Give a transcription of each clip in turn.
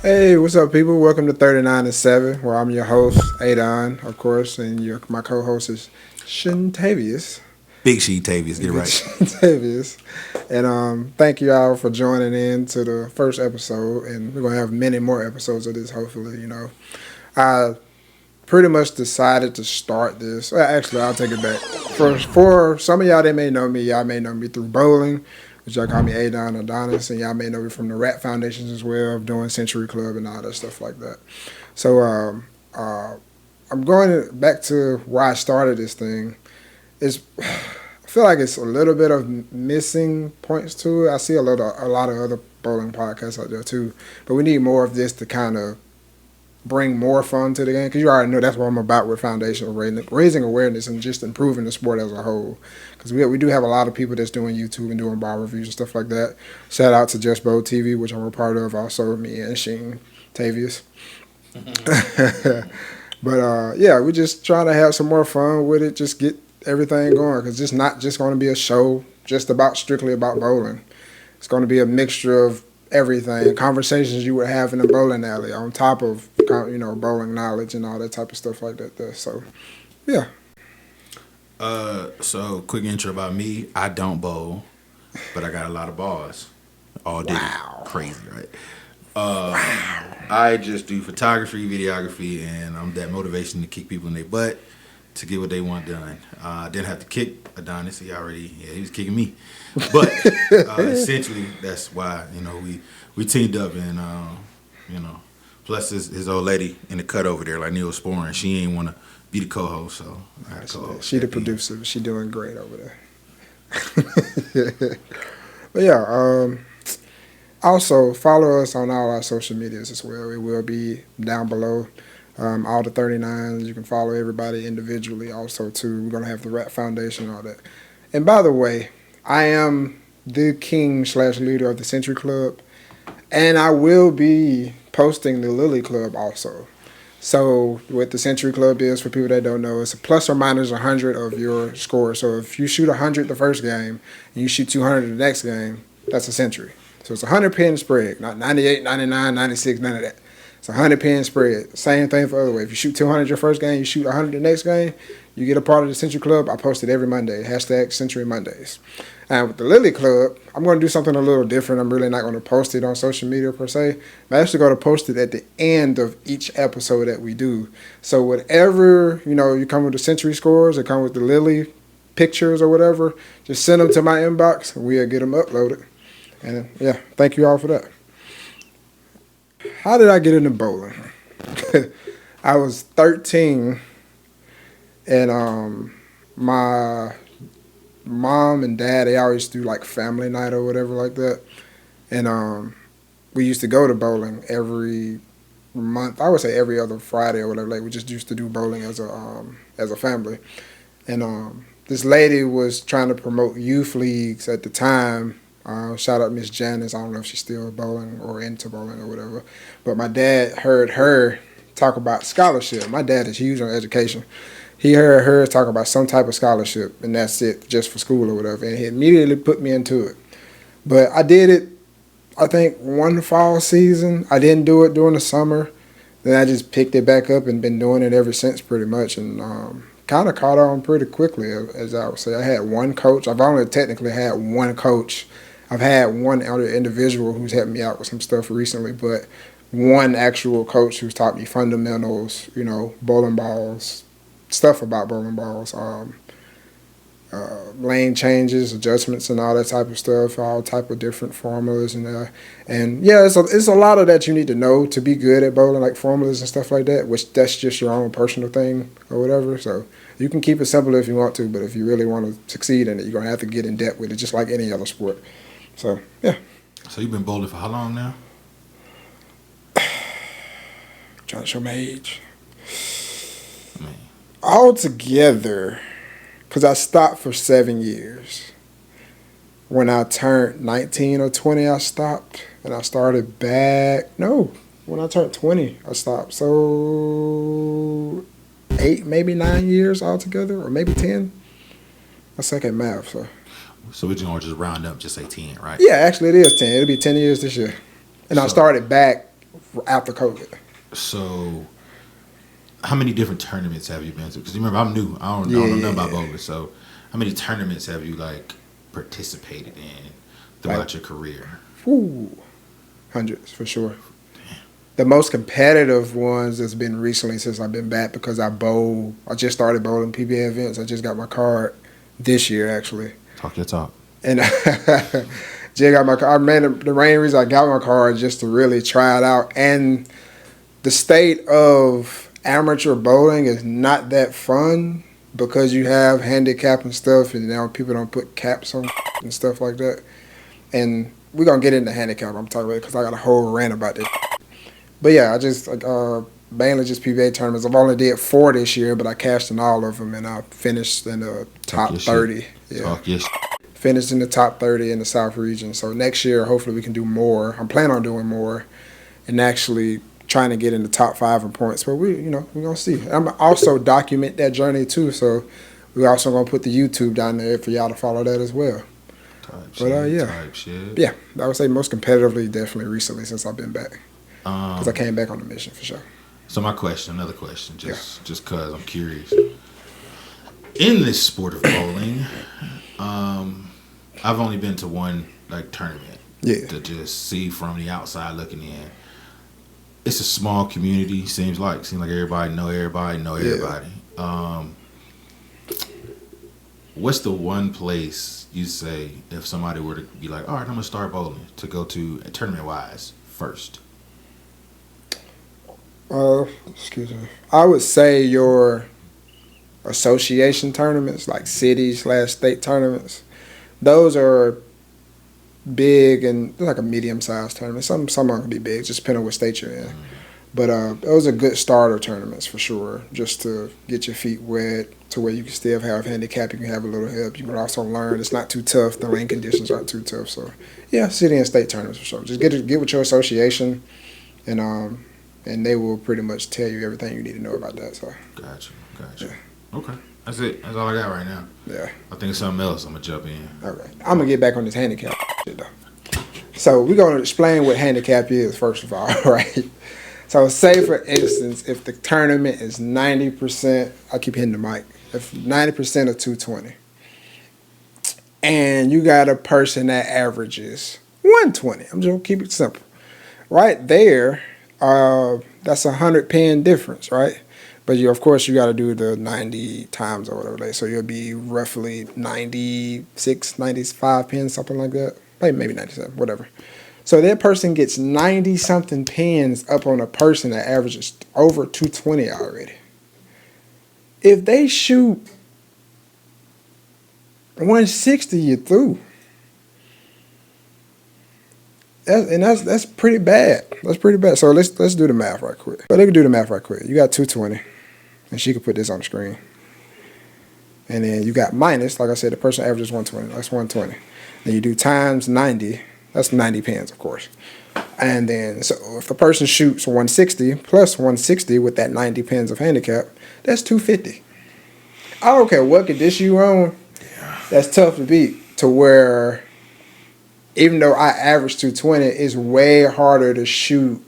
Hey, what's up, people? Welcome to 39 and 7, where I'm your host, Adon, of course, and my co-host is Shintavius. Big Sheet Tavius, get it Big right. Shintavius. And thank you all for joining in to the first episode, and we're going to have many more episodes of this, hopefully, I pretty much decided to start this. Well, actually, I'll take it back. For some of y'all that may know me, y'all may know me through bowling, which y'all call me Adon Adonis, and y'all may know me from the rap foundations as well, of doing Century Club and all that stuff like that. So I'm going back to where I started this thing. I feel like it's a little bit of missing points to it. I see a lot of other bowling podcasts out there too, but we need more of this to kind of bring more fun to the game, because you already know that's what I'm about with foundational raising awareness and just improving the sport as a whole. Because we do have a lot of people that's doing YouTube and doing bar reviews and stuff like that. Shout out to Just Bowl TV, which I'm a part of, also me and Sheen Tavius. But yeah, we're just trying to have some more fun with it, just get everything going, because it's not just going to be a show just strictly about bowling. It's going to be a mixture of everything, conversations you would have in a bowling alley, on top of bowling knowledge and all that type of stuff like that there. So yeah. So quick intro about me. I don't bowl, but I got a lot of balls. All day. Wow. Crazy, right? I just do photography, videography, and I'm that motivation to kick people in their butt to get what they want done. I didn't have to kick Adonis. He was kicking me. But essentially, that's why we teamed up, and plus his old lady in the cut over there, like Neosporin, she ain't want to be the co-host, so I had to co-host. She the producer. She doing great over there. But yeah, also follow us on all our social medias as well. It will be down below. All the 39s, you can follow everybody individually also too. We're gonna have the Rap Foundation and all that. And by the way, I am the king/leader of the Century Club, and I will be posting the Lily Club also. So what the Century Club is, for people that don't know, it's a plus or minus 100 of your score. So if you shoot 100 the first game and you shoot 200 the next game, that's a century. So it's a 100-pin spread, not 98, 99, 96, none of that. It's a 100-pin spread. Same thing for the other way. If you shoot 200 your first game, you shoot 100 the next game, you get a part of the Century Club. I post it every Monday. #Century Mondays. And with the Lily Club, I'm going to do something a little different. I'm really not going to post it on social media per se. I'm actually going to post it at the end of each episode that we do. So whatever, you come with the Century scores or come with the Lily pictures or whatever, just send them to my inbox and we'll get them uploaded. And yeah, thank you all for that. How did I get into bowling? I was 13, and my mom and dad, they always do like family night or whatever like that. And we used to go to bowling every month. I would say every other Friday or whatever. Like, we just used to do bowling as a family. And this lady was trying to promote youth leagues at the time. Shout out Miss Janice. I don't know if she's still bowling or into bowling or whatever. But my dad heard her talk about scholarship. My dad is huge on education. He heard her talk about some type of scholarship, and that's it, just for school or whatever. And he immediately put me into it. But I did it, I think, one fall season. I didn't do it during the summer. Then I just picked it back up and been doing it ever since, pretty much. And kind of caught on pretty quickly, as I would say. I had one coach. I've only technically had one coach. I've had one other individual who's helped me out with some stuff recently, but one actual coach who's taught me fundamentals, bowling balls, stuff about bowling balls, lane changes, adjustments, and all that type of stuff, all type of different formulas, and yeah, it's a lot of that you need to know to be good at bowling, like formulas and stuff like that, which that's just your own personal thing or whatever. So you can keep it simple if you want to, but if you really want to succeed in it, you're gonna have to get in depth with it, just like any other sport. So yeah. So you've been bowling for how long now? Trying to show my age. Man. Altogether, because I stopped for 7 years. When I turned 19 or 20, I stopped. And I started back. No, when I turned 20, I stopped. So 8, maybe 9 years altogether, or maybe 10. I suck at math, so. So we're just going to just round up, just say 10, right? Yeah, actually it is 10. It'll be 10 years this year. And I started back after COVID. So, how many different tournaments have you been to? Because remember, I'm new. I don't know nothing about bowling. So, how many tournaments have you like participated in throughout your career? Ooh, hundreds for sure. The most competitive ones that's been recently since I've been back because I bowl. I just started bowling PBA events. I just got my card this year actually. Talk your talk. And Jay got my card. Man, the main reason I got my card just to really try it out. And the state of amateur bowling is not that fun because you have handicap and stuff, and now people don't put caps on and stuff like that. And we're gonna get into handicap. I'm talking about it because I got a whole rant about this. But yeah, I just mainly just PBA tournaments. I've only did 4 this year, but I cashed in all of them, and I finished in the top 30. Yeah. Talk your shit. Finished in the top 30 in the South region. So next year, hopefully we can do more. I'm planning on doing more and actually trying to get in the top 5 in points. But we're going to see. I'm also document that journey too. So we're also going to put the YouTube down there for y'all to follow that as well. Type shit. Yeah, I would say most competitively, definitely recently since I've been back. Because I came back on the mission for sure. So another question, just because I'm curious. In this sport of bowling, I've only been to one like tournament. Yeah. To just see from the outside looking in. It's a small community. Seems like everybody know everybody. What's the one place you say if somebody were to be like, all right, I'm gonna start bowling to go to tournament wise first? Excuse me. I would say your association tournaments, like city/state tournaments. Those are big and like a medium-sized tournament. Some of them can be big, just depending on what state you're in. But those are good starter tournaments for sure, just to get your feet wet to where you can still have handicap. You can have a little help. You can also learn. It's not too tough. The lane conditions aren't too tough. So, yeah, city and state tournaments for sure. Just get with your association, and they will pretty much tell you everything you need to know about that. So. Gotcha. Yeah. Okay. That's it. That's all I got right now. Yeah. I think it's something else I'm going to jump in. All right. I'm going to get back on this handicap shit, though. So we're going to explain what handicap is, first of all, right? So say, for instance, if the tournament is 90%, I keep hitting the mic, if 90% of 220, and you got a person that averages 120, I'm just going to keep it simple. Right there, that's a 100 pin difference, right? But of course, you got to do the 90 times or whatever. So you'll be roughly 96, 95 pins, something like that. Maybe 97, whatever. So that person gets 90-something pins up on a person that averages over 220 already. If they shoot 160, you're through. That's pretty bad. That's pretty bad. So let's do the math right quick. But they can do the math right quick. You got 220, and she can put this on the screen. And then you got minus, like I said, the person averages 120. That's 120. Then you do times 90. That's 90 pins, of course. And then, so if the person shoots 160 plus 160 with that 90 pins of handicap, that's 250. I don't care what condition you're on. Yeah. That's tough to beat. To where, even though I average 220, it's way harder to shoot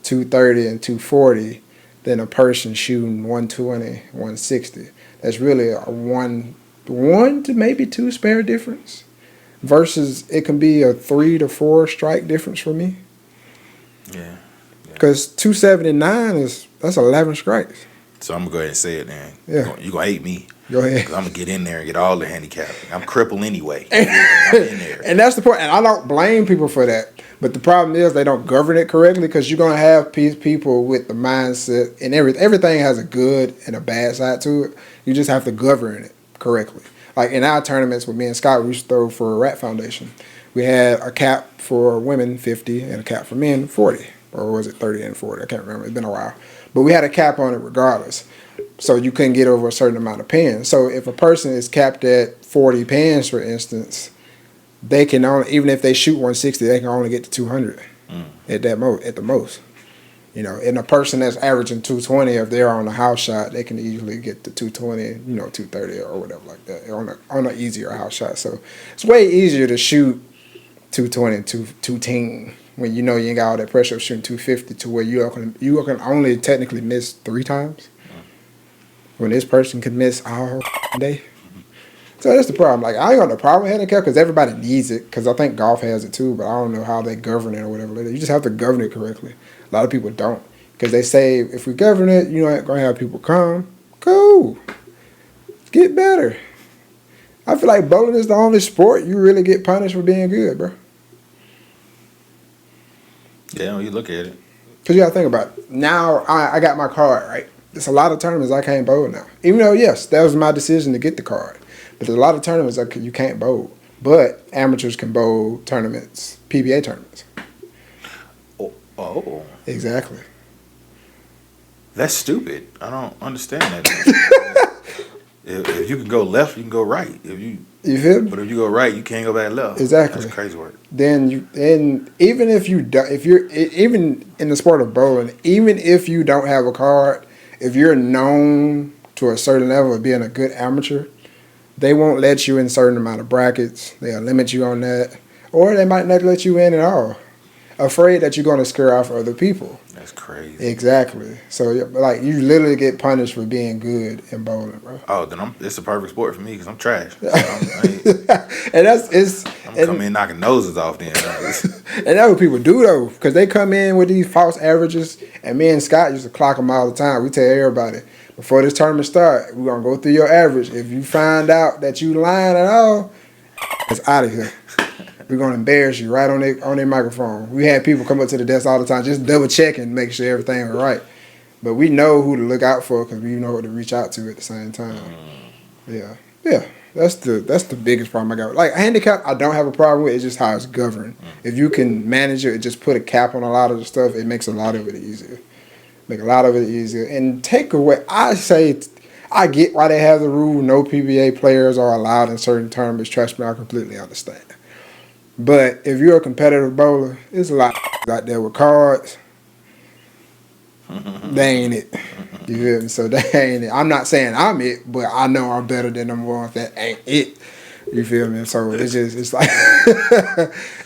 230 and 240 than a person shooting 120, 160. That's really a one to maybe 2 spare difference. Versus it can be a 3 to 4 strike difference for me. Yeah. Because 279 that's 11 strikes. So I'm gonna go ahead and say it then. Yeah. You gonna hate me. Go ahead. Because I'm gonna get in there and get all the handicap. I'm crippled anyway. I'm in there. And that's the point. And I don't blame people for that. But the problem is they don't govern it correctly, because you're gonna have people with the mindset, and everything has a good and a bad side to it. You just have to govern it correctly. Like in our tournaments with me and Scott, we used to throw for a Rat Foundation. We had a cap for women, 50, and a cap for men, 40. Or was it 30 and 40? I can't remember. It's been a while. But we had a cap on it regardless. So you couldn't get over a certain amount of pins. So if a person is capped at 40 pins, for instance, they can only, even if they shoot 160, they can only get to 200 at the most. You know, and a person that's averaging 220, if they're on a house shot, they can easily get to 220, 230 or whatever like that on an easier house shot. So it's way easier to shoot 220, 210, when you know you ain't got all that pressure of shooting 250 to where you can only technically miss 3 times. When this person could miss all day. So that's the problem. Like, I ain't got no problem with handicap because everybody needs it. Because I think golf has it too, but I don't know how they govern it or whatever. You just have to govern it correctly. A lot of people don't. Because they say if we govern it, you ain't going to have people come. Cool. Get better. I feel like bowling is the only sport you really get punished for being good, bro. Yeah, when you look at it. Because you got to think about it. Now, I got my card, right? There's a lot of tournaments I can't bowl now. Even though, yes, that was my decision to get the card. But there's a lot of tournaments you can't bowl. But amateurs can bowl tournaments, PBA tournaments. Oh. Exactly. That's stupid. I don't understand that. if you can go left, you can go right. You feel me? But if you go right, you can't go back left. Exactly. That's crazy work. Then even if you're even in the sport of bowling, even if you don't have a card, if you're known to a certain level of being a good amateur, they won't let you in a certain amount of brackets. They'll limit you on that. Or they might not let you in at all. Afraid that you're going to scare off other people. That's crazy. Exactly. So, like, you literally get punished for being good in bowling, bro. Oh, then it's a perfect sport for me because I'm trash. So I'm coming in knocking noses off then. And that's what people do, though, because they come in with these false averages. And me and Scott used to clock them all the time. We tell everybody, before this tournament start, we're going to go through your average. If you find out that you lying at all, it's out of here. We're going to embarrass you right on their microphone. We had people come up to the desk all the time, just double checking, make sure everything was right. But we know who to look out for because we know who to reach out to at the same time. Yeah. That's the biggest problem I got. Like, handicap, I don't have a problem with. It's just how it's governed. If you can manage it, just put a cap on a lot of the stuff, it makes a lot of it easier. And take away, I say, I get why they have the rule, no PBA players are allowed in certain tournaments. Trust me, I completely understand. But if you're a competitive bowler, there's a lot out there with cards. They ain't it. You feel me? So they ain't it. I'm not saying I'm it, but I know I'm better than them ones that ain't it. You feel me? So it's like,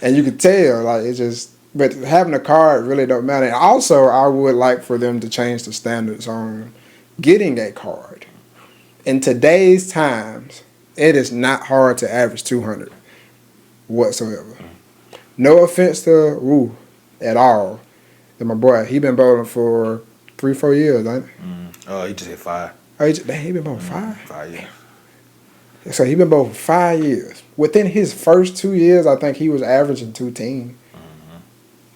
and you can tell, like, it's just, but having a card really don't matter. And also, I would like for them to change the standards on getting a card. In today's times, it is not hard to average 200 whatsoever. No offense to Woo at all. And my boy, he been bowling for 3-4 years, ain't he? Oh, he just hit 5. Oh, he been bowling 5? 5 years. So he been bowling for 5 years. Within his first 2 years, I think he was averaging 210.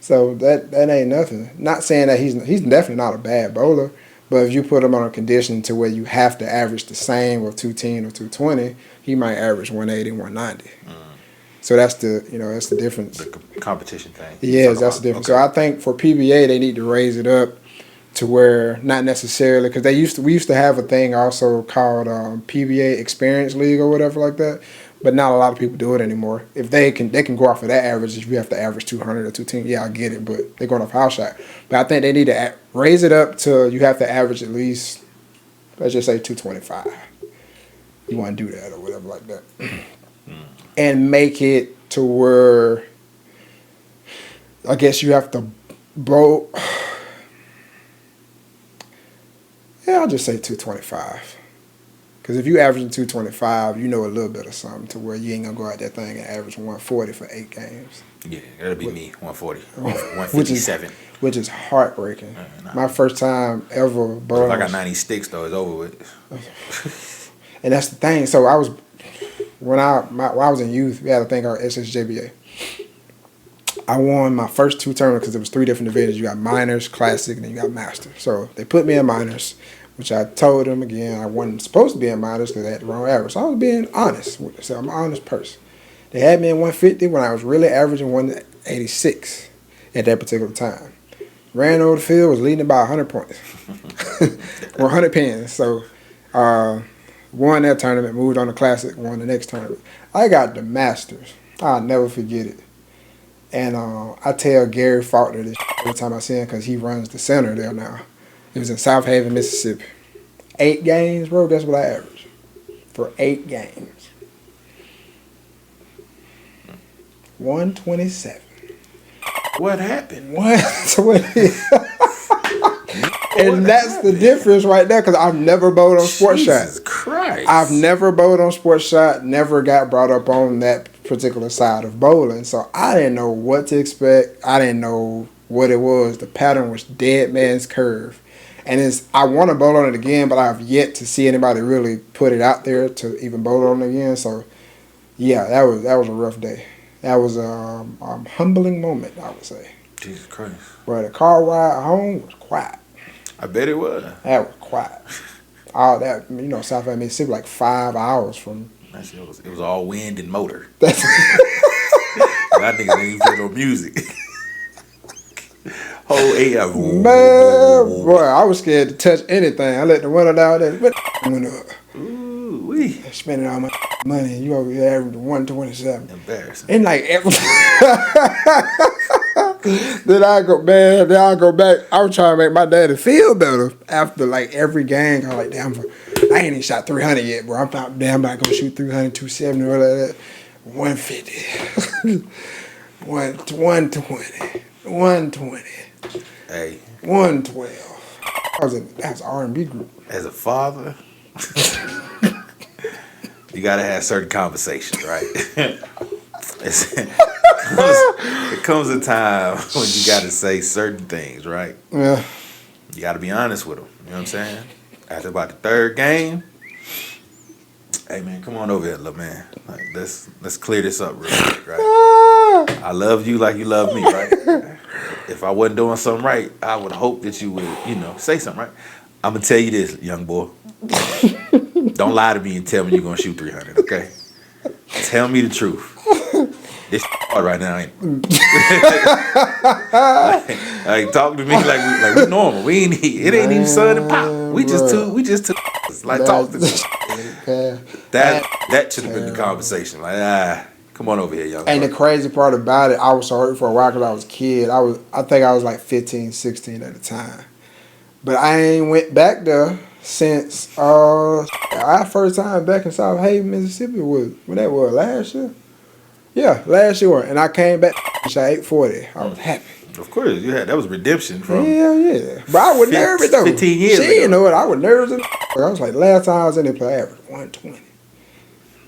So that ain't nothing. Not saying that he's definitely not a bad bowler, but if you put him on a condition to where you have to average the same or 210 or 220, he might average 180, 190. So that's the difference. The competition thing. Yes, that's the difference. Okay. So I think for PBA, they need to raise it up to where, not necessarily, because we used to have a thing also called PBA Experience League or whatever like that, but not a lot of people do it anymore. If they can go off of that average, if you have to average 200 or 210, yeah, I get it, but they're going off house shot. But I think they need to raise it up to you have to average at least, let's just say 225. You want to do that or whatever like that. And make it to where I guess you have to bowl. Yeah, I'll just say 225. Because if you averaging 225, you know a little bit of something to where you ain't going to go out that thing and average 140 for 8 games. Yeah, that'll be me, 140. 157. Which is heartbreaking. My first time ever bowling. If I got 90 sticks, though, it's over with. And that's the thing. So when I was in youth, we had a thing called SSJBA. I won my first 2 tournaments because there was 3 different divisions. You got minors, classic, and then you got master. So they put me in minors, which I told them again I wasn't supposed to be in minors because they had the wrong average. So I was being honest with them. So I'm an honest person. They had me in 150 when I was really averaging 186 at that particular time. Ran over the field, was leading by 100 points. 100 pins. So won that tournament, moved on to classic, won the next tournament. I got the masters. I'll never forget it. And I tell Gary Faulkner this every time I see him because he runs the center there now. It was in South Haven, Mississippi. 8 games, bro, that's what I averaged for 8 games. 127. What happened? What? And that's the difference right there, because I've never bowled on Sports Shot. Jesus Christ. I've never bowled on Sports Shot, never got brought up on that particular side of bowling. So I didn't know what to expect. I didn't know what it was. The pattern was dead man's curve. And I want to bowl on it again, but I've yet to see anybody really put it out there to even bowl on it again. So, yeah, that was a rough day. That was a humbling moment, I would say. Jesus Christ. But the car ride home was quiet. I bet it was. That was quiet. All that, South Alabama, Mississippi, like 5 hours from. It was all wind and motor. That's Y'all niggas didn't even play no music. Whole 8 hours. Man, boy, I was scared to touch anything. I let the window down there, but went up. Ooh, wee. Spending all my money, and you over here averaging 127. Embarrassing. And like every. Then I go back. I was trying to make my daddy feel better after like every game. I was like, damn, I ain't even shot 300 yet, bro. I'm not gonna shoot 300, 270 or like that. 150. 120. 120. Hey. 112. That was R&B group. As a father, you gotta have certain conversations, right? It comes a time when you gotta say certain things, right? Yeah. You gotta be honest with them. You know what I'm saying? After about the third game, hey man, come on over here, little man. Like let's clear this up real quick, right? I love you like you love me, right? If I wasn't doing something right, I would hope that you would, say something right. I'm gonna tell you this, young boy. Don't lie to me and tell me you're gonna shoot 300, okay? Tell me the truth. This hard right now, ain't like talk to me like we normal. We ain't it ain't even sun and pop. We just two like talk to me. That should have been the conversation. Like come on over here, young. And the crazy part about it, I was so hurt for a while because I was a kid. I think I was like 15, 16 at the time. But I ain't went back there since our first time back in South Haven, Mississippi was when that was last year. Yeah, last year, and I came back shot 840. I was happy. Of course, that was redemption from. Yeah. But I was nervous though. 15 years she ago. didn't know it. I was nervous. I was like, last time I was in there, play average 120.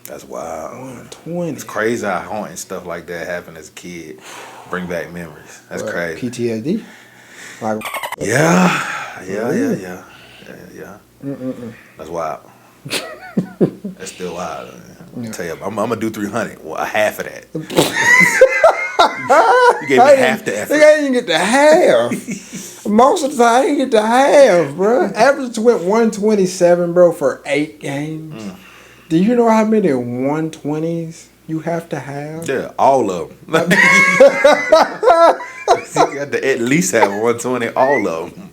That's wild. 120. It's crazy how haunting stuff like that happened as a kid. Bring back memories. That's crazy. PTSD. Like. Yeah. That's wild. That's still wild. I'll tell you, I'm gonna do 300. Well, half of that. You gave me half the effort. I didn't even get the half. Most of the time, I didn't get the half, bro. Average went 127, bro, for 8 games. Do you know how many 120s you have to have? Yeah, all of them. You got to at least have 120, all of them.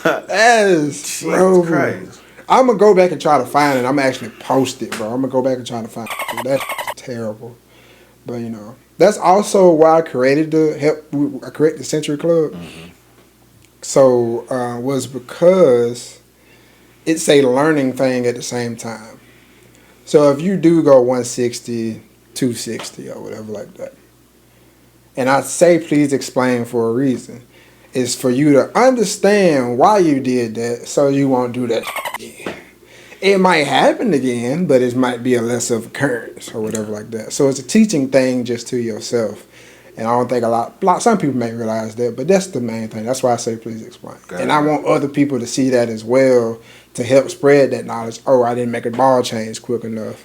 That is so Christ. I'm going to go back and try to find it. I'm actually post it, bro. I'm going to go back and try to find it. That's terrible. But, that's also why I created the Century Club. Mm-hmm. So, was because it's a learning thing at the same time. So, if you do go 160, 260 or whatever like that, and I say please explain for a reason, is for you to understand why you did that so you won't do that again. It might happen again, but it might be a less of occurrence or whatever like that. So it's a teaching thing just to yourself. And I don't think some people may realize that, but that's the main thing. That's why I say please explain. And I want other people to see that as well to help spread that knowledge. Oh, I didn't make a ball change quick enough.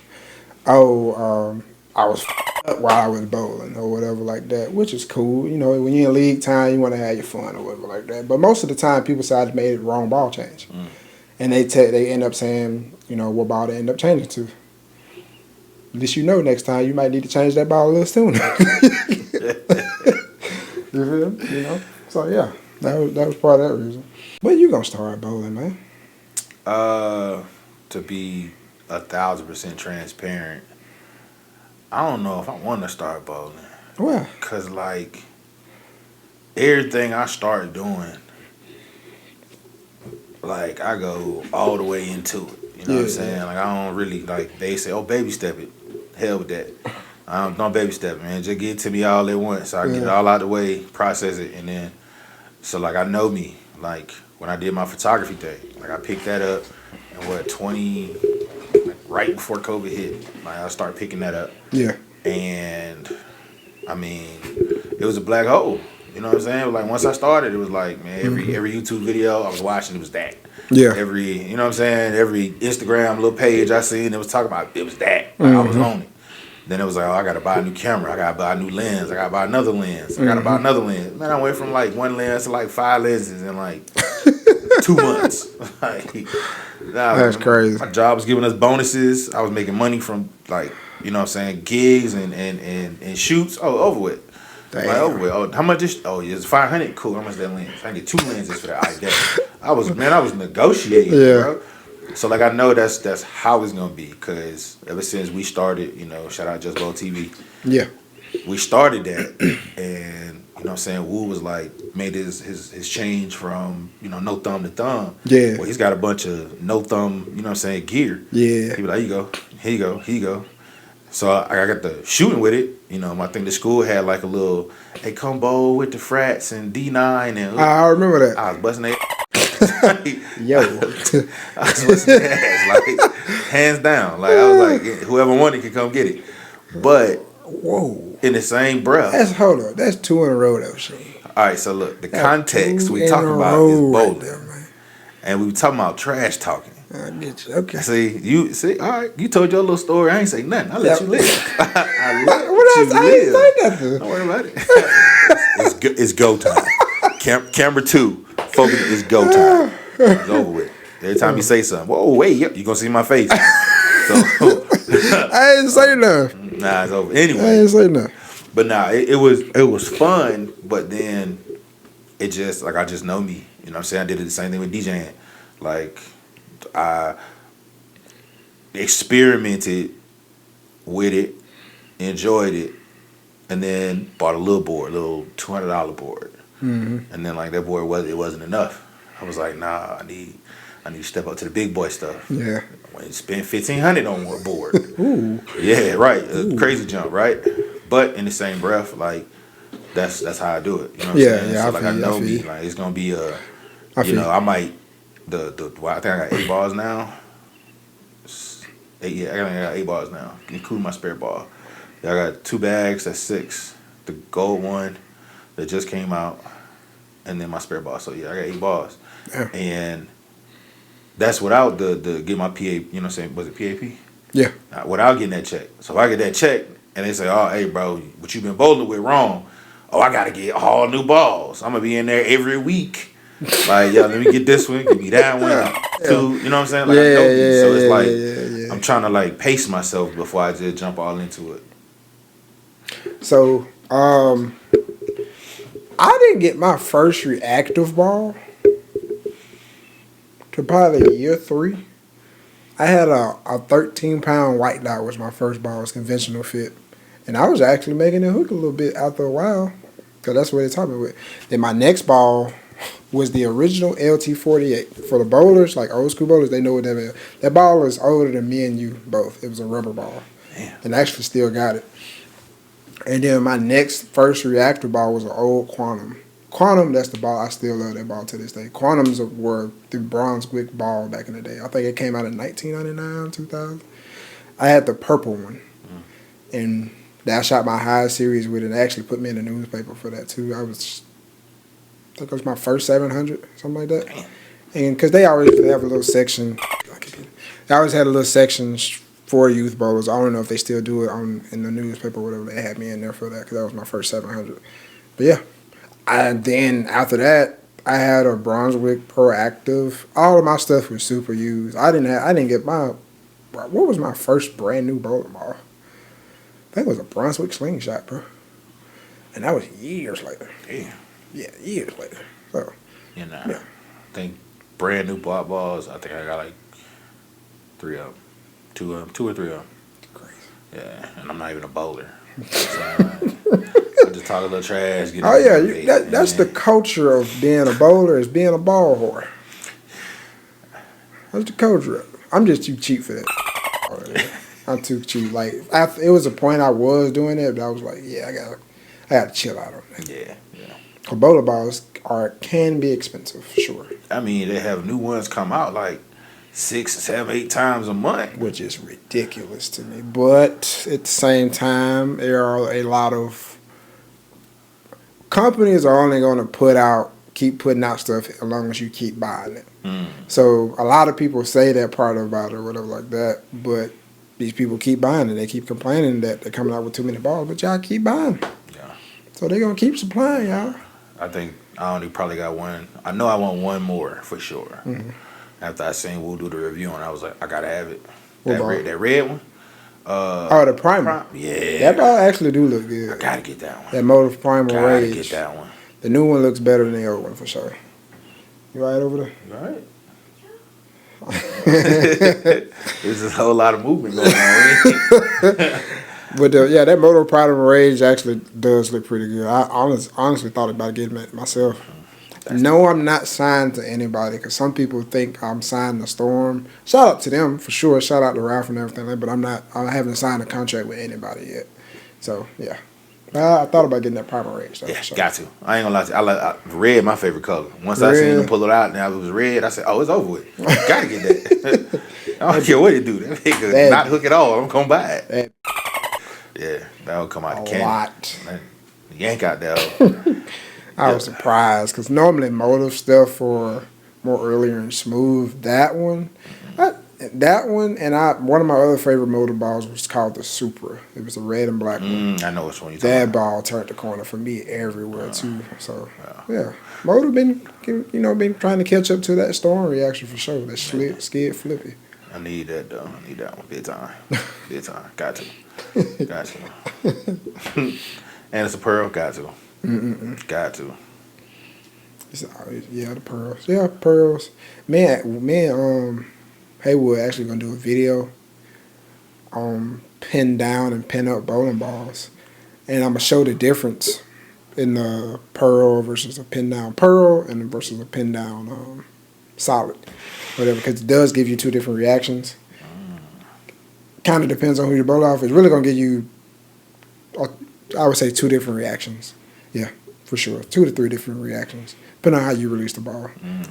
Oh, I was up while I was bowling or whatever like that, which is cool. When you're in league time, you want to have your fun or whatever like that. But most of the time, people say I made the wrong ball change. And they end up saying, what ball they end up changing to. At least next time you might need to change that ball a little sooner. You feel me? So yeah, that was part of that reason. When you gonna start bowling, man? To be 1,000% transparent, I don't know if I want to start bowling. Why? Cause everything I start doing, I go all the way into it. You know what I'm saying? I don't really they say, oh, baby step it. Hell with that. Don't baby step, man. Just get it to me all at once. So I get it all out the way, process it, and then so like I know me. Like when I did my photography thing, like I picked that up and 20 like right before COVID hit. Like I started picking that up. Yeah. And I mean, it was a black hole. You know what I'm saying? Like once I started, it was like, man, every YouTube video I was watching, it was that. Yeah. Every, you know what I'm saying? Every Instagram little page I seen, it was talking about, it was that. Like I was on it. Then it was like, oh, I gotta buy a new camera. I gotta buy a new lens. I gotta buy another lens. I gotta buy another lens. Man, I went from like one lens to like 5 lenses in like 2 months. Like, That's crazy. My job was giving us bonuses. I was making money from like, you know what I'm saying, gigs and shoots. Oh, over with. Like over with. Oh, how much is? Oh, it's 500. Cool. How much is that lens? I can get 2 lenses for that. I was negotiating, bro. So like I know that's how it's gonna be, because ever since we started, you know, shout out Just Bowl TV. Yeah. We started that, and you know what I'm saying, Wu was like made his change from, you know, no thumb to thumb. Yeah. Well, he's got a bunch of no thumb, you know what I'm saying, gear. Yeah. He be like, here you go. So I got the shooting with it. You know, I think the school had like a little, hey, come bowl with the frats and D9 and I remember that. I was busting their Yo. I was busting their ass, like hands down. Like I was like, whoever wanted could come get it. But whoa, in the same breath. That's 2 in a row though, Shane. All right, so look, the context we talking about is bowling, right, and we talking about trash talking. I get you. Okay. See, all right, you told your little story. I ain't say nothing. I let you live. I let you I live. ain't say nothing. Don't worry about it. It's go time. Camera 2, focus. It's go time. It's over with. Every time you say something, whoa, wait, yep, you gonna see my face. So I ain't say nothing. nah, it's over. Anyway, I ain't say nothing. but nah, it was fun. But then it just like I just know me. You know what I'm saying? I did the same thing with DJing. Like I experimented with it, enjoyed it, and then bought a little $200 board. And then like that board wasn't enough. I was like, nah, I need to step up to the big boy stuff. Yeah. When you spend $1,500 on one board. Ooh. Yeah, right. Crazy jump, right? But in the same breath, like that's how I do it. You know what I'm saying? Yeah, so like I know me. Like it's gonna be I might I think I got 8 balls now. I got 8 balls now, including my spare ball. Yeah, I got 2 bags, that's 6. The gold one that just came out, and then my spare ball. So yeah, I got 8 balls. Yeah. And that's without the get my PA, you know what I'm saying? Was it PAP? Yeah. Without getting that check. So if I get that check and they say, oh, hey, bro, what you been bowling with wrong. Oh, I got to get all new balls. I'm going to be in there every week. Like, yo, let me get this one, give me that one, too. You know what I'm saying? Like, I know me. So it's like, I'm trying to, like, pace myself before I just jump all into it. So, I didn't get my first reactive ball to probably year 3. I had a 13-pound white dot was my first ball. It was conventional fit. And I was actually making it hook a little bit after a while, because that's what they taught me with. Then my next ball was the original LT48. For the bowlers, like old school bowlers, they know what that is. That ball is older than me and you both. It was a rubber ball. Damn. And I actually still got it. And then my next first reactor ball was an old Quantum. Quantum, that's the ball. I still love that ball to this day. Quantums were the Brunswick ball back in the day. I think it came out in 1999, 2000. I had the purple one. And I shot my high series with it. They actually put me in the newspaper for that, too. I think it was my first 700, something like that. And because they have a little section. They always had a little section for youth bowlers. I don't know if they still do it in the newspaper or whatever. They had me in there for that because that was my first 700. But yeah. Then after that, I had a Brunswick Proactive. All of my stuff was super used. I didn't get my, what was my first brand new bowling ball? I think it was a Brunswick Slingshot, bro. And that was years later. Damn. Yeah, years later. So, You know, I think brand new balls, I think I got like 3 of them. 2 or 3 of them. Crazy. Yeah, and I'm not even a bowler. So, I just talk a little trash. That's the culture of being a bowler, is being a ball whore. That's the culture of it. I'm just too cheap for that. I'm too cheap. Like after, it was a point I was doing it, but I was like, yeah, I gotta chill out on that. Yeah, yeah. Bowling balls can be expensive for sure. I mean, they have new ones come out like 6, 7, 8 times a month, which is ridiculous to me. But at the same time, there are a lot of companies are only going to keep putting out stuff as long as you keep buying it. So a lot of people say that part about it or whatever like that, but these people keep buying it. They keep complaining that they're coming out with too many balls, but y'all keep buying. Yeah. So they're going to keep supplying y'all. I think I only probably got one. I know I want one more for sure. After I seen we'll do the review on, I was like, I gotta have it. That red one. The primer. Yeah. That ball actually do look good. I gotta get that one. That Motive Primer Rage. Gotta get that one. The new one looks better than the old one for sure. You right over there? Right. There's a whole lot of movement going on. But that Moto Primer Rage actually does look pretty good. I honestly thought about getting it myself. No, I'm not signed to anybody because some people think I'm signed to Storm. Shout out to them for sure. Shout out to Ralph and everything. But I haven't signed a contract with anybody yet. So yeah, I thought about getting that Primer Rage. Though, yeah, so. Got to. I ain't gonna lie to you. Red, my favorite color. Once I seen them pull it out, now it was red. I said, "Oh, it's over with. Gotta get that." I don't care what it do. That nigga not hook at all. I'm gonna buy it. Yeah, that would come out the can. A lot. Yank out there. I was surprised because normally Motive stuff are more earlier and smooth. That one, and one of my other favorite Motive balls was called the Supra. It was a red and black one. I know which one you're talking about. That ball turned the corner for me everywhere too. So yeah, Motive been trying to catch up to that Storm reaction for sure. That skid flippy. I need that though. I need that one big time. Big time. Got to. Got to. And it's a pearl. Got to. Got to. Yeah, the pearls. Yeah, pearls. Man, Haywood actually gonna do a video on pin down and pin up bowling balls, and I'm gonna show the difference in the pearl versus a pin down pearl and versus a pin down solid, whatever. Because it does give you two different reactions. Kind of depends on who you bowl off. It's really gonna give you, I would say, two different reactions. Yeah, for sure. 2 to 3 different reactions, depending on how you release the ball.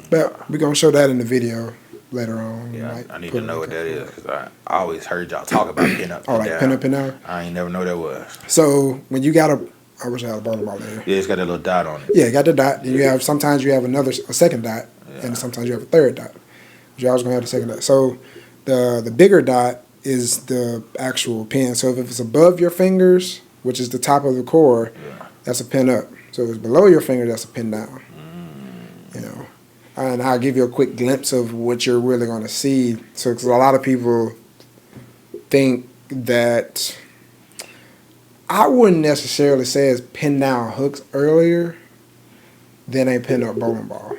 But we're going to show that in the video later on. Yeah, I need to know what that is because I always heard y'all talk about pin up, pin down. Pin up, pin down? I ain't never know that was. So when you got I wish I had a bowling ball there. Yeah, it's got that little dot on it. Yeah, it got the dot. And sometimes you have a second dot, and sometimes you have a third dot. But you're always going to have the second dot. So the bigger dot is the actual pin. So if it's above your fingers, which is the top of the core, that's a pin up. So if it's below your finger, that's a pin down. And I'll give you a quick glimpse of what you're really going to see. So, because a lot of people think that I wouldn't necessarily say it's pin down hooks earlier than a pin up bowling ball.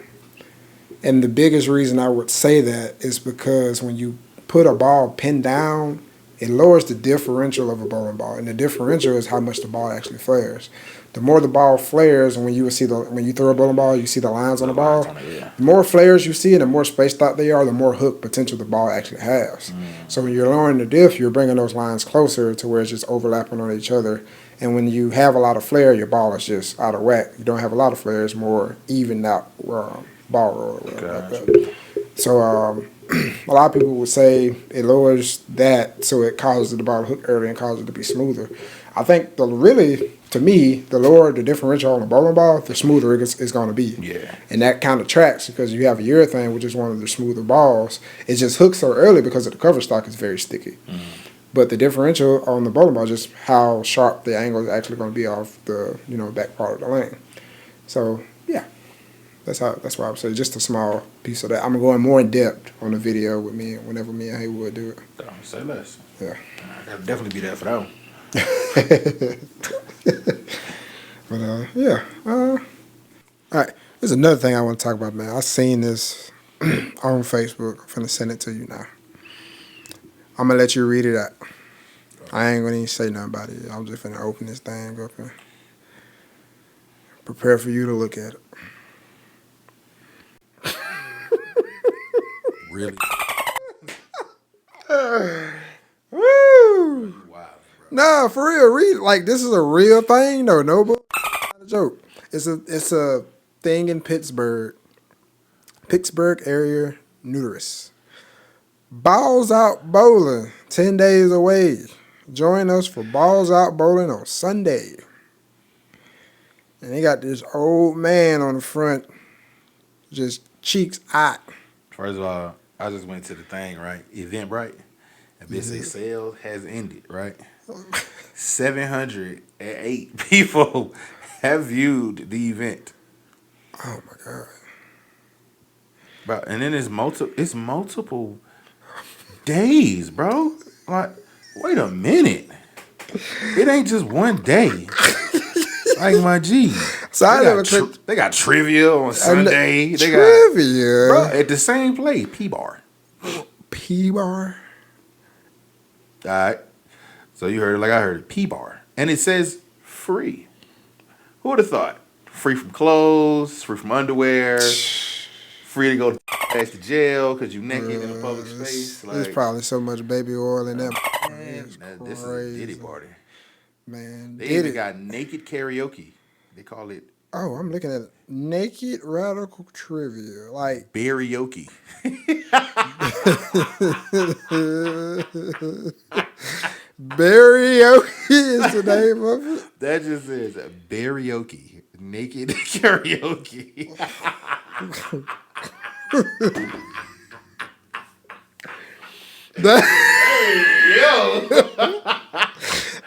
And the biggest reason I would say that is because when you put a ball pinned down, it lowers the differential of a bowling ball, and the differential is how much the ball actually flares. The more the ball flares, and when you throw a bowling ball, you see the lines on the ball. The more flares you see, and the more spaced out they are, the more hook potential the ball actually has. So when you're lowering the diff, you're bringing those lines closer to where it's just overlapping on each other. And when you have a lot of flare, your ball is just out of whack. You don't have a lot of flare; it's more evened out ball roll or whatever like that. So a lot of people would say it lowers that, so it causes the ball to hook early and causes it to be smoother. I think to me, the lower the differential on a bowling ball, the smoother it's going to be. Yeah. And that kind of tracks because you have a urethane, which is one of the smoother balls. It just hooks so early because of the cover stock is very sticky. But the differential on the bowling ball is just how sharp the angle is actually going to be off the back part of the lane. So yeah. That's why I would say just a small piece of that. I'm going more in depth on the video whenever me and Haywood do it. Don't say less. Yeah. I'll definitely be there for that one. But yeah. All right. There's another thing I want to talk about, man. I seen this on Facebook. I'm finna send it to you now. I'm gonna let you read it out. I ain't gonna even say nothing about it. I'm just finna open this thing up and prepare for you to look at it. Really? Woo! Nah, for real. Read like this is a real thing. No, no, not a joke. It's a thing in Pittsburgh area, Numerous. Balls Out Bowling, 10 days away. Join us for Balls Out Bowling on Sunday. And they got this old man on the front, just cheeks out. First of all, I just went to the thing, right? Eventbrite. And they say sales has ended, right? 708 people have viewed the event. Oh my God. Bro, and then it's multiple days, bro. Like, wait a minute. It ain't just one day. Like my G. So They got trivia on Sunday. They trivia, bro, at the same place, P-Bar. P-Bar. All right. So you heard it like I heard it, P-Bar. And it says free. Who would have thought? Free from clothes, free from underwear, free to go to jail because you naked in a public space. Like, There's probably so much baby oil in that. Man, this is a Diddy party. Man, They even got naked karaoke. They call it Oh, I'm looking at it. Naked Radical Trivia. Like karaoke. Barrioke is the name of it. That just says karaoke. Naked karaoke.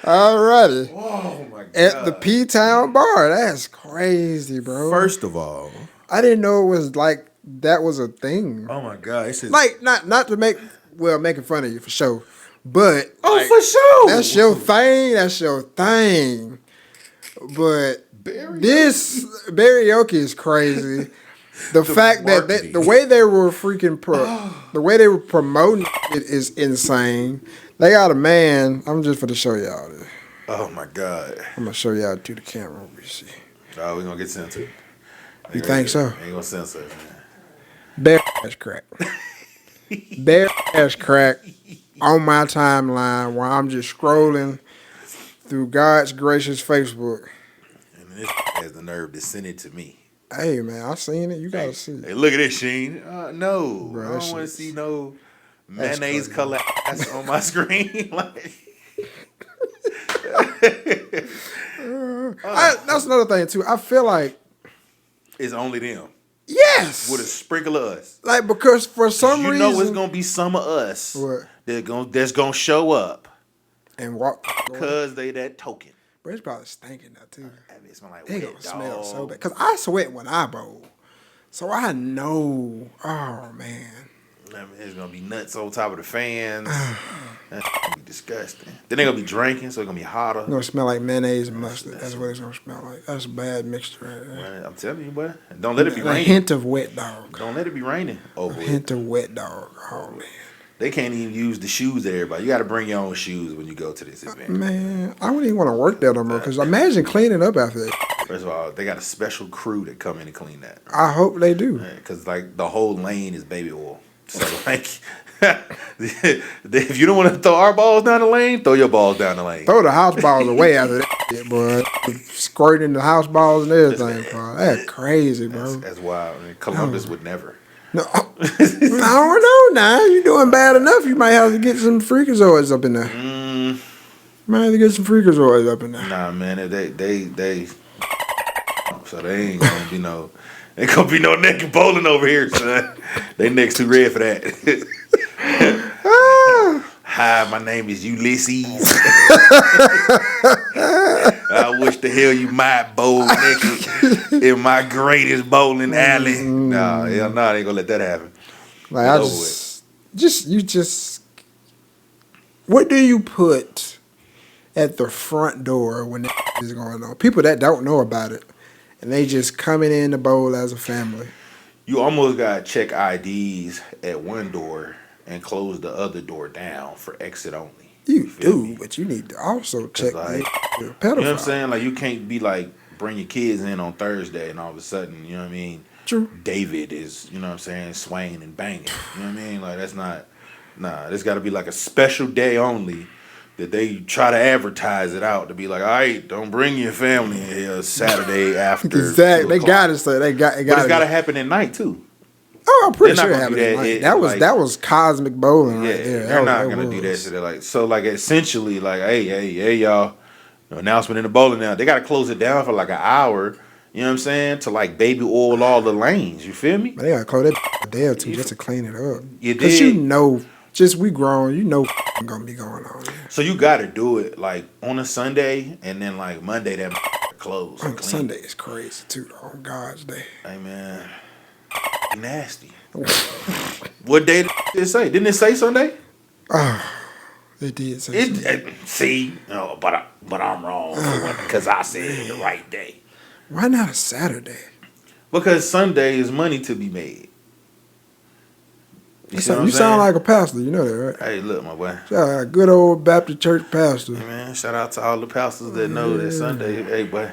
Alrighty. Oh my God. At the P-Town Bar. That's crazy, bro. First of all, I didn't know it was like that was a thing. oh my God. It says, Like not to making fun of you for sure. But like, for sure. that's your thing. That's your thing. But this karaoke is crazy. The fact that the way they were the way they were promoting it is insane. They got a man. I'm just gonna show y'all this. Oh my God. I'm gonna show y'all to the camera. Let me see. Oh, we're gonna get censored. You think so? Ain't gonna censor it, man. Bare ass crack. Bare ass crack on my timeline while I'm just scrolling through God's gracious Facebook. And this has the nerve to send it to me. Hey man, I seen it. You gotta see it. Hey, look at this, Sheen. No, Bro, I don't want to see no That's mayonnaise crazy. color ass on my screen. Like, That's another thing too. I feel like it's only them yes, with a sprinkle of us. like because for some You reason, know it's gonna be some of us What? that's gonna show up and walk. because they that token. But it's probably stinking now too. That bitch smell like They wet gonna smell dog. so bad. Cause I sweat when I bowl, so I know. Oh man. I mean, it's gonna be nuts on top of the fans. That's gonna be disgusting. Then they're gonna be drinking, so it's gonna be hotter. It's gonna smell like mayonnaise and mustard. That's what it's gonna smell like. That's a bad mixture right there. Man, I'm telling you, boy. Don't let it be A raining. hint of wet dog. Don't let it be raining over A it. hint of wet dog. Oh man. They can't even use the shoes of everybody. You got to bring your own shoes when you go to this event. Man, I wouldn't even want to work there no more. Cause imagine cleaning up after that. First of all, they got a special crew that come in and clean that. I hope they do. Because like the whole lane is baby oil. So like, if you don't want to throw our balls down the lane, throw your balls down the lane. Throw the house balls away after that shit, boy. Squirting the house balls and everything, bro. That's crazy, bro. That's wild. I mean, Columbus would never. No, I don't know now. You're doing bad enough. You might have to get some freakazoids up in there. Might have to get some freakazoids up in there. Nah, man. They. So they ain't gonna be no. Ain't gonna be no naked bowling over here, son. They necks too red for that. Hi, my name is Ulysses. I wish the hell you might bowl naked in my greatest bowling alley. Nah, hell no, they ain't gonna let that happen. Like I just what do you put at the front door when that is going on? People that don't know about it, and they just coming in the bowl as a family. You almost gotta check IDs at one door and close the other door down for exit only. You do, me? but you need to also check like, the pedophile. You know what I'm saying? Like you can't be like bring your kids in on Thursday and all of a sudden, you know what I mean? True. David is, you know what I'm saying, swaying and banging. You know what I mean? Like that's not. Nah, there's got to be like a special day only that they try to advertise it out to be like, all right, don't bring your family in here Saturday after. Exactly. They got to say they got. But it's got to happen at night too. Oh, I'm pretty They're sure not it gonna happened. do that. That was cosmic bowling Yeah, right there. they're not gonna do that shit. Like so, like essentially, like hey, y'all, announcement in the bowling now. They got to close it down for like an hour. You know what I'm saying? To like baby oil all the lanes. You feel me? But they got to close that a day or two just to clean it up. You Because did. just we grown, gonna be going on. So you got to do it like on a Sunday and then like Monday that close. Sunday is crazy too, though, on God's day. Hey man, nasty. What day did it say? Didn't it say Sunday? They did say Sunday. See, no, but I'm wrong because I said it the right day. Why not a Saturday? Because Sunday is money to be made. You sound like a pastor, you know that, right? Hey, look, my boy. Shout out, good old Baptist church pastor. Hey, man, shout out to all the pastors that know that Sunday. Hey, boy,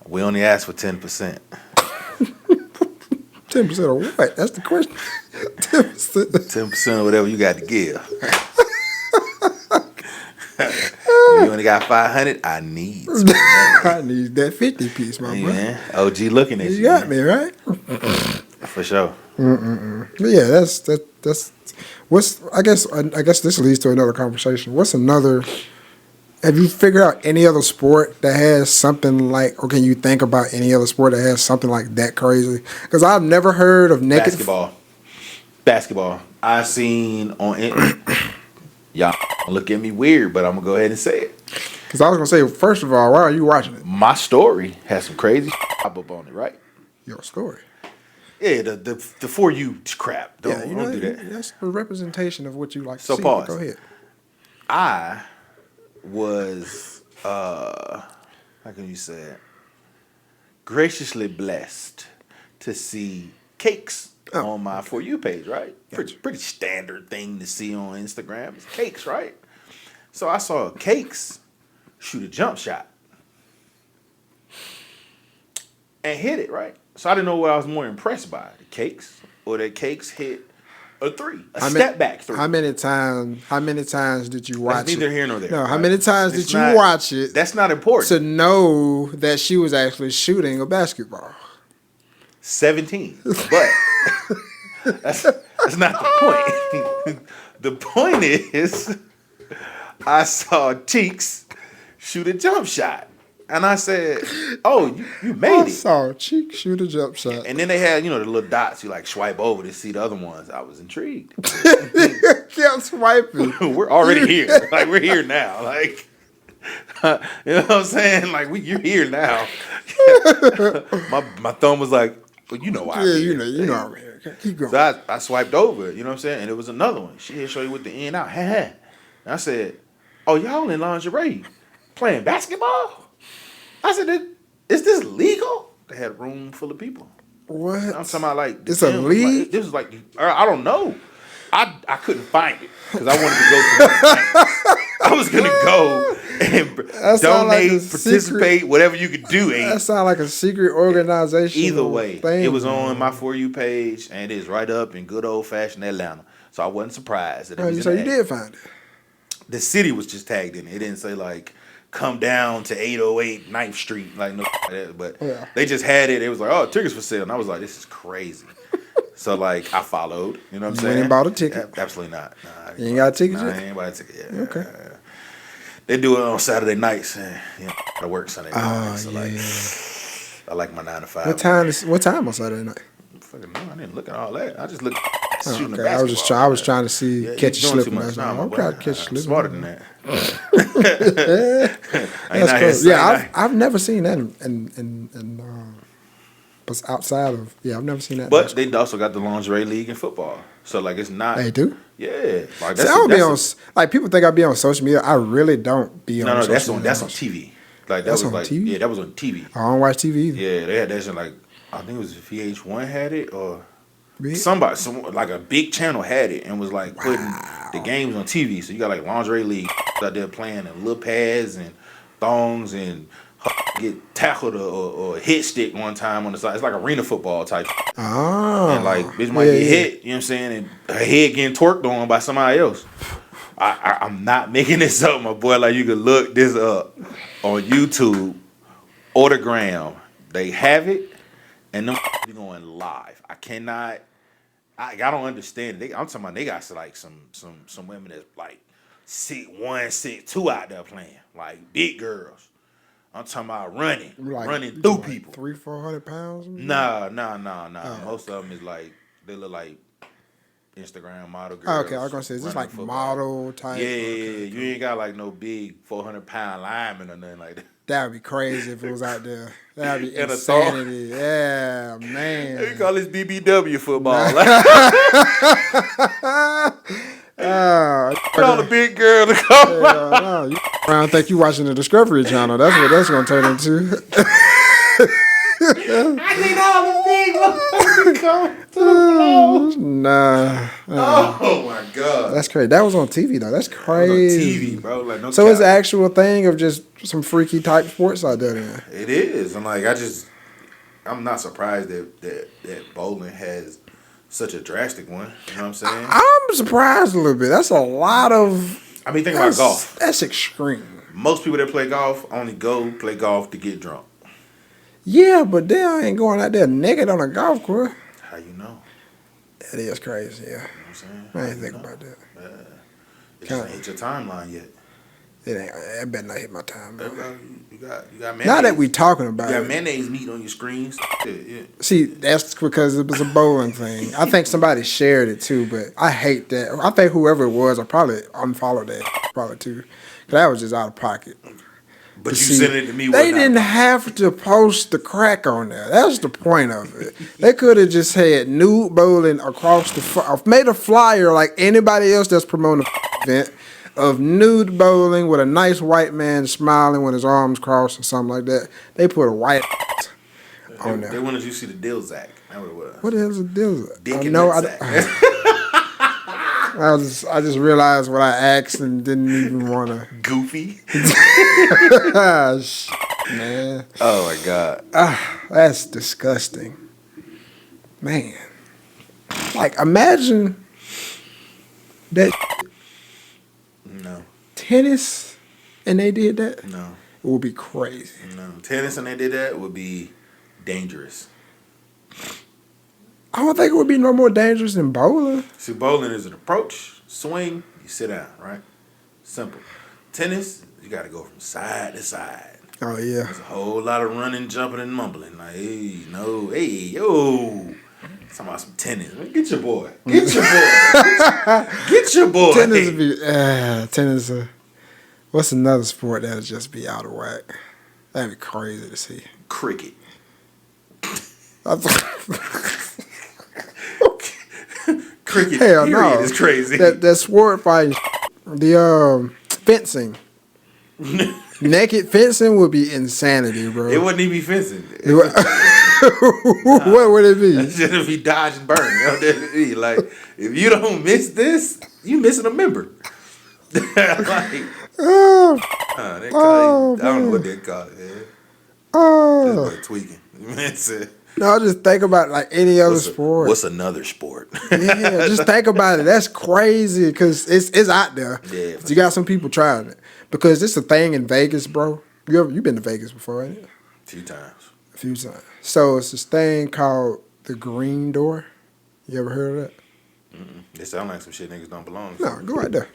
we only ask for 10%. 10% of what? That's the question. 10%. 10% of whatever you got to give. You only got 500. I need. I need that 50 piece, my boy. Man, OG looking at you. You got me right. For sure. But yeah, that's what's. I guess this leads to another conversation. What's another? Have you figured out any other sport that has something like, or can you think about any other sport that has something like that crazy? Because I've never heard of naked Basketball. I seen on it. Y'all look at me weird, but I'm gonna go ahead and say it. Because I was gonna say, first of all, why are you watching it? My story has some crazy pop up on it, right? Your story. Yeah, the for you crap. Don't do that. That's a representation of what you like. So to see. pause. Go ahead. I was how can you say it? Graciously blessed to see cakes on my For You page, right? Pretty standard thing to see on Instagram. It's cakes, right? So I saw cakes shoot a jump shot and hit it, right? So I didn't know what I was more impressed by, the cakes or that cakes hit a three, step back three. How many times did you watch it? That's neither here nor there. No, right? how many times did you watch it? That's not important. To know that she was actually shooting a basketball. 17. But that's not the point. The point is I saw Cheeks shoot a jump shot. And I said, "Oh, you made it." I saw Cheek shoot a jump shot. And then they had, the little dots. You like swipe over to see the other ones. I was intrigued. Kept swiping. We're already here. Like we're here now. Like, you know what I'm saying? Like you're here now. my thumb was like, "Well, you know why?" Yeah, you know I'm here. Keep going. So I swiped over. You know what I'm saying? And it was another one. She had show you with the in out. And I said, "Oh, y'all in lingerie playing basketball?" I said, "Is this legal?" They had a room full of people. What? I'm talking about like it's a league. Like, this was like I don't know. I couldn't find it because I wanted to go to. I was gonna go and donate, participate, whatever you could do. That sounds like a secret organization. Either way, it was on my For You page, and it is right up in good old fashioned Atlanta. So I wasn't surprised that it was. So you did find it. The city was just tagged in it. It didn't say like, "Come down to 808 9th Street," like no, but they just had it. It was like, "Oh, tickets for sale," and I was like, "This is crazy." So like, I followed. You know what I'm saying? You ain't bought a ticket? Absolutely not. Nah, you ain't got a ticket yet? I ain't bought a ticket yet. Okay. They do it on Saturday nights, and I gotta work Sunday night. So yeah. I like my 9 to 5. What time on Saturday night? Fucking no, I didn't look at all that. I just looked shooting the Okay, basketball. I was trying to see catch you slipping. I'm catch you slipping. Smarter than that. That's crazy. Yeah, I've never seen that but outside of I've never seen that. But they also got the lingerie league in football, so like it's not. They do. Yeah, like See, I don't be on. Like people think I be on social media. I really don't be on. No, social media. that's on TV. Like that That's was on like TV? yeah, that was on TV. I don't watch TV either. Yeah, they had that shit like I think it was VH1 had it or Really? somebody, like a big channel had it and was like putting the games on TV. So you got like lingerie league out there playing in little pads and thongs and get tackled or hit stick one time on the side. It's like arena football type. Oh. And like bitch might get hit, you know what I'm saying, and her head getting twerked on by somebody else. I'm not making this up, my boy. Like, you can look this up on YouTube. Autogram, they have it, and them going live. I cannot. I don't understand. I'm talking about they got like some women that's like 6'1", 6'2" out there playing like big girls. I'm talking about running through people. 300-400 pounds. Nah. Most of them is like they look like Instagram model girls. Okay, I was gonna say, is this like model type? Yeah, okay, you ain't got like no big 400-pound lineman or nothing like that. That'd be crazy if it was out there. That'd be insanity. Yeah, man. We call this BBW football. Put on a big girl to come. No, you around think you watching the Discovery Channel. That's what that's gonna turn into. I need all the big ones to come to the floor. Nah. Oh my god. That's crazy. That was on TV though. That's crazy. On TV, bro. Like, no so cap. it's an actual thing of just some freaky type sports out there then. It is. I'm like, I'm not surprised that bowling has such a drastic one. You know what I'm saying? I'm surprised a little bit. That's a lot of. I mean, think about golf. That's extreme. Most people that play golf only go play golf to get drunk. Yeah, but they ain't going out there naked on a golf course. How you know? That is crazy, yeah. You know what I'm saying? I ain't think about that. It just ain't hit your timeline yet. It better not hit my time. You got mayonnaise. Now that we talking about you got it. mayonnaise meat on your screens. Yeah. See, that's because it was a bowling thing. I think somebody shared it too, but I hate that. I think whoever it was, I probably unfollowed that probably too. Cause that was just out of pocket. But you sent it to me. They didn't have to post the crack on there. That's the point of it. They could have just had nude bowling across made a flyer like anybody else that's promoting the event of nude bowling with a nice white man smiling with his arms crossed or something like that. They put a white on there. They wanted you to see the dill Zach. That's what it was. What the hell is a dill Zach? Dick and Zach. I just realized what I asked and didn't even want to. Goofy. Man. Oh my god. That's disgusting. Man. Like, imagine that. No. Tennis and they did that? No. It would be crazy. No. Tennis and they did that would be dangerous. I don't think it would be no more dangerous than bowling. See, bowling is an approach, swing, you sit down, right? Simple. Tennis, you got to go from side to side. Oh, yeah. There's a whole lot of running, jumping, and mumbling. Like, hey, no, hey, yo. Talking about some tennis. Get your boy. Get your boy. Get your boy. Tennis would be, tennis, what's another sport that would just be out of whack? That'd be crazy to see. Cricket. Cricket Hell period no. is crazy. That sport fighting, the fencing. Naked fencing would be insanity, bro. It wouldn't even be fencing. What would it be? It's just be dodge and burn. You know, that'd be like, if you don't miss this, you missing a member. Like, they call it, I don't know what they call it. Man. Just like tweaking. That's it. No, just think about like any other sport. What's another sport? Yeah, just think about it. That's crazy because it's out there. Yeah, you got some people trying it because it's a thing in Vegas, bro. You been to Vegas before, ain't it? A few times. A few times. So it's this thing called the Green Door. You ever heard of that? They sound like some shit niggas don't belong to. No, go right there.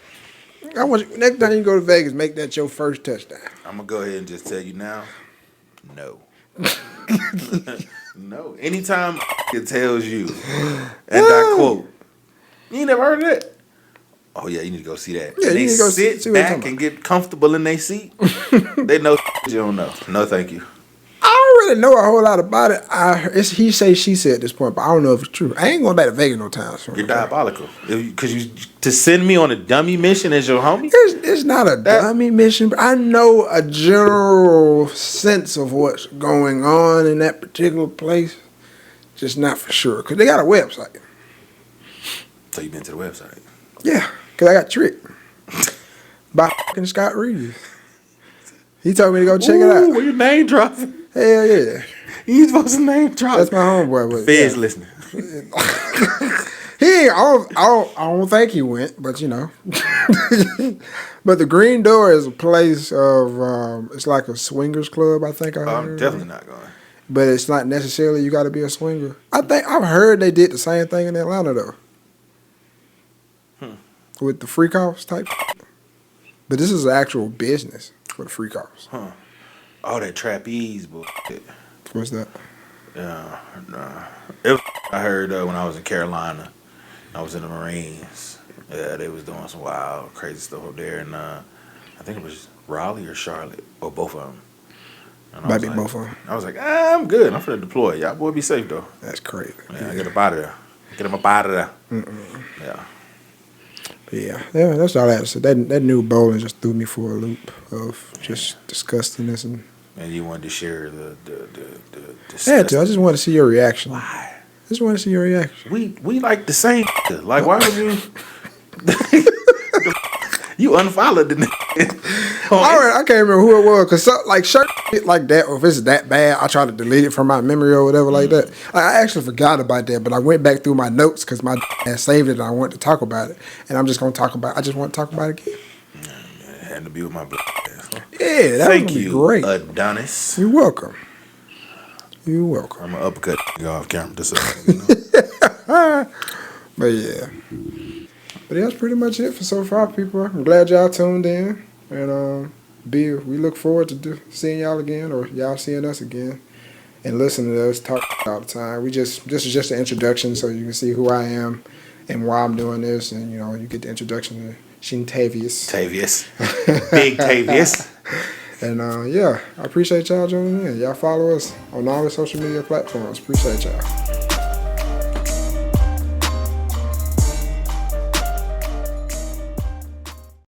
I want you, next time you go to Vegas, make that your first touchdown. I'm gonna go ahead and just tell you now, no. No. Anytime it tells you, and I quote, you ain't never heard of that? Oh yeah, you need to go see that. Yeah, and you they need to go sit see what back and get comfortable in their seat. They know you don't know. No, thank you. I don't really know a whole lot about it. It's he say, she said at this point, but I don't know if it's true. I ain't going back to Vegas no time soon. You're diabolical. Because you to send me on a dummy mission as your homie? It's not a dummy mission, but I know a general sense of what's going on in that particular place. Just not for sure. Because they got a website. So you been to the website? Yeah, because I got tricked by fucking Scott Reeves. He told me to go check it out. Where your name dropping? Hell yeah. You supposed to name drop. That's my homeboy. But Feds yeah. listening. I don't think he went, but you know. But the Green Door is a place of, it's like a swingers club, I think I heard. I'm definitely not going. But it's not necessarily you got to be a swinger. I've heard they did the same thing in Atlanta though. With the freak offs type. But this is an actual business for the freak offs. All that trapeze bullshit. What's that? Yeah, nah. It was, I heard when I was in Carolina, I was in the Marines. Yeah, they was doing some wild, crazy stuff up there, and I think it was Raleigh or Charlotte, or both of them. And Might be both of them. I was like, I'm good. I'm finna deploy. Y'all boy, be safe though. That's crazy. Yeah, get up out of there. Get them up out of there. Yeah. But yeah, that's all I had to say. That new bowling just threw me for a loop of just disgustingness and. And you wanted to share the Yeah, I just want to see your reaction. Why? I just want to see your reaction. We like the same. Like, why would you? You unfollowed the nigga. I can't remember who it was because like shirt shit like that, or if it's that bad, I try to delete it from my memory or whatever like that. I actually forgot about that, but I went back through my notes because my had saved it and I wanted to talk about it, and I'm just gonna talk about. I just want to talk about it again. It had to be with my blood. Yeah, that Thank would be you, great. Adonis. You're welcome. You're welcome. I'm gonna uppercut you off camera this time. But yeah. But that's pretty much it for so far, people. I'm glad y'all tuned in. And we look forward to seeing y'all again, or y'all seeing us again, and listening to us talk all the time. This is just an introduction so you can see who I am and why I'm doing this, and you get the introduction to Tavius. Big Tavius. And I appreciate y'all joining in. Y'all follow us on all the social media platforms. Appreciate y'all.